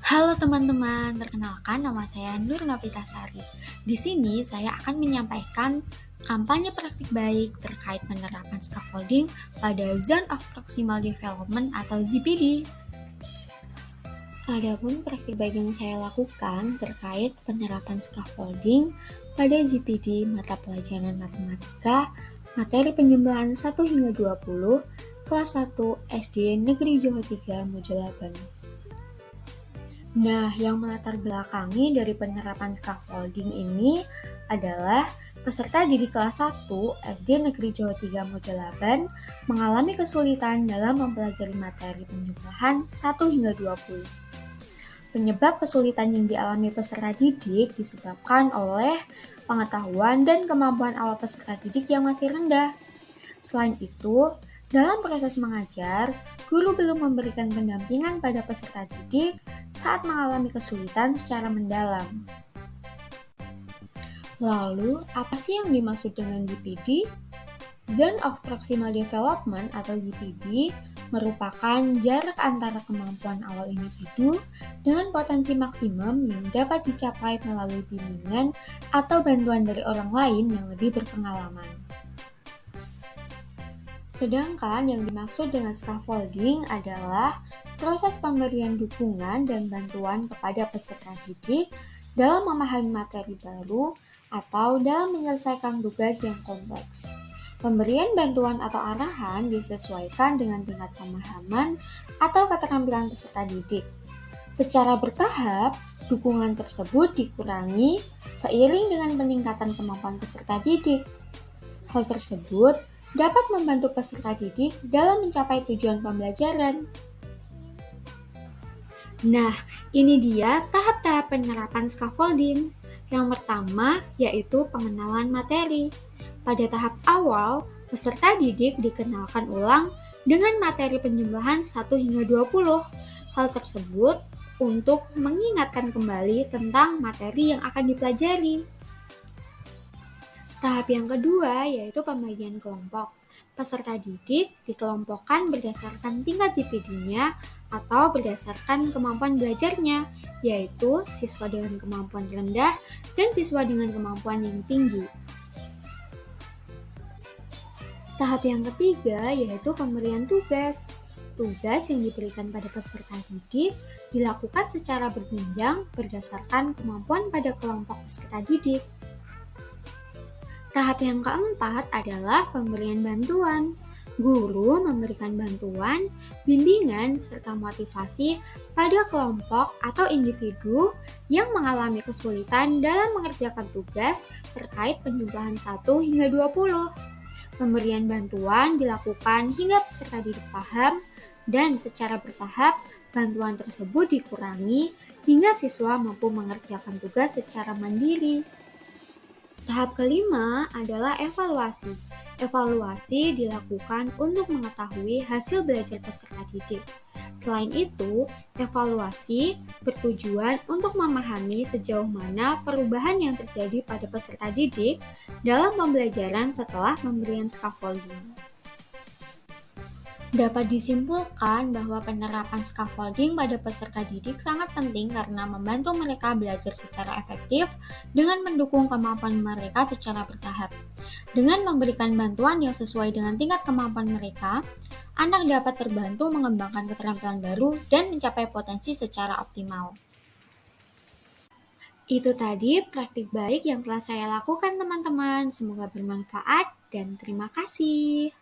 Halo teman-teman, perkenalkan nama saya Nur Novitasari. Di sini saya akan menyampaikan kampanye praktik baik terkait penerapan scaffolding pada Zone of Proximal Development atau ZPD. Adapun praktik baik yang saya lakukan terkait penerapan scaffolding pada ZPD mata pelajaran matematika, materi penjumlahan 1 hingga 20, kelas 1 SD Negeri Johor 3 Mojolaban. Nah, yang melatar belakangi dari penerapan scaffolding ini adalah peserta didik kelas 1 SD Negeri Johor 3 Mojolaban mengalami kesulitan dalam mempelajari materi penjumlahan 1 hingga 20. Penyebab kesulitan yang dialami peserta didik disebabkan oleh pengetahuan dan kemampuan awal peserta didik yang masih rendah. Selain itu, dalam proses mengajar, guru belum memberikan pendampingan pada peserta didik saat mengalami kesulitan secara mendalam. Lalu, apa sih yang dimaksud dengan ZPD? Zone of Proximal Development atau ZPD merupakan jarak antara kemampuan awal individu dengan potensi maksimum yang dapat dicapai melalui bimbingan atau bantuan dari orang lain yang lebih berpengalaman. Sedangkan yang dimaksud dengan scaffolding adalah proses pemberian dukungan dan bantuan kepada peserta didik dalam memahami materi baru atau dalam menyelesaikan tugas yang kompleks. Pemberian bantuan atau arahan disesuaikan dengan tingkat pemahaman atau keterampilan peserta didik. Secara bertahap, dukungan tersebut dikurangi seiring dengan peningkatan kemampuan peserta didik. Hal tersebut dapat membantu peserta didik dalam mencapai tujuan pembelajaran. Nah, ini dia tahap-tahap penerapan scaffolding. Yang pertama yaitu pengenalan materi. Pada tahap awal, peserta didik dikenalkan ulang dengan materi penjumlahan 1 hingga 20. Hal tersebut untuk mengingatkan kembali tentang materi yang akan dipelajari. Tahap yang kedua yaitu pembagian kelompok. Peserta didik dikelompokkan berdasarkan tingkat GPD-nya atau berdasarkan kemampuan belajarnya, yaitu siswa dengan kemampuan rendah dan siswa dengan kemampuan yang tinggi. Tahap yang ketiga yaitu pemberian tugas. Tugas yang diberikan pada peserta didik dilakukan secara berjenjang berdasarkan kemampuan pada kelompok peserta didik. Tahap yang keempat adalah pemberian bantuan. Guru memberikan bantuan, bimbingan, serta motivasi pada kelompok atau individu yang mengalami kesulitan dalam mengerjakan tugas terkait penjumlahan 1 hingga 20. Pemberian bantuan dilakukan hingga peserta didik paham dan secara bertahap bantuan tersebut dikurangi hingga siswa mampu mengerjakan tugas secara mandiri. Tahap kelima adalah evaluasi. Evaluasi dilakukan untuk mengetahui hasil belajar peserta didik. Selain itu, evaluasi bertujuan untuk memahami sejauh mana perubahan yang terjadi pada peserta didik dalam pembelajaran setelah pemberian scaffolding. Dapat disimpulkan bahwa penerapan scaffolding pada peserta didik sangat penting karena membantu mereka belajar secara efektif dengan mendukung kemampuan mereka secara bertahap. Dengan memberikan bantuan yang sesuai dengan tingkat kemampuan mereka, anak dapat terbantu mengembangkan keterampilan baru dan mencapai potensi secara optimal. Itu tadi praktik baik yang telah saya lakukan teman-teman. Semoga bermanfaat dan terima kasih.